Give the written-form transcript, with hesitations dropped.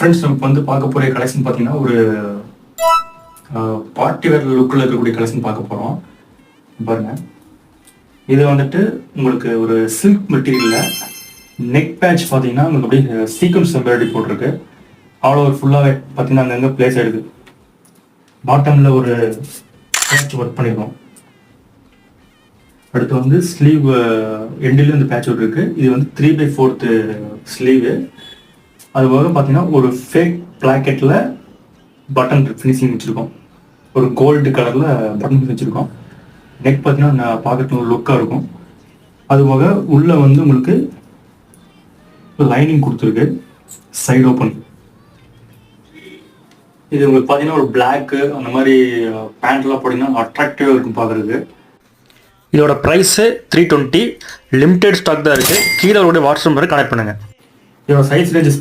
Friends நமக்கு வந்து பார்க்க போகிற கலெக்ஷன் பார்த்தீங்கன்னா ஒரு பார்ட்டி வேர் லுக்கில் இருக்கக்கூடிய கலெக்ஷன் பார்க்க போகிறோம். பாருங்க, இது வந்துட்டு உங்களுக்கு ஒரு சில்க் மெட்டீரியலில் நெக் பேட்ச் பார்த்தீங்கன்னா உங்களுக்கு அப்படியே சீக்வன்ஸ் எம்ப்ராய்டரி போட்டிருக்கு. அவ்வளோ ஒரு ஃபுல்லாகவே பார்த்தீங்கன்னா அங்கங்கே பிளேஸ் ஆகிடுது. பாட்டமில் ஒரு பேட்ச் ஒர்க் பண்ணியிருக்கோம். அடுத்து வந்து ஸ்லீவ் எண்டிலும் இந்த பேட்ச் ஒர்க் இருக்குது. இது வந்து 3/4 ஸ்லீவு. அது போக பார்த்தீங்கன்னா ஒரு ஃபேக் பிளாக்கெட்டில் பட்டன் ஃபினிஷிங் வச்சுருக்கோம். ஒரு கோல்டு கலரில் பட்டன் வச்சுருக்கோம். நெக் பார்த்தீங்கன்னா பார்க்கறதுக்கு ஒரு லுக்காக இருக்கும். அது போக உள்ளே வந்து உங்களுக்கு லைனிங் கொடுத்துருக்கு, சைடு ஓப்பன். இது உங்களுக்கு பார்த்தீங்கன்னா ஒரு பிளாக்கு அந்த மாதிரி பேண்ட்லாம் போட்டிங்கன்னா அட்ராக்டிவாக இருக்கும் பார்க்குறதுக்கு. இதோட ப்ரைஸு 320. லிமிடெட் ஸ்டாக் தான் இருக்குது. கீழே அவருடைய வாட்ஸ்அப் நம்பரை கனெக்ட் பண்ணுங்கள். இதோட சைஸ் ரேஞ்சஸ்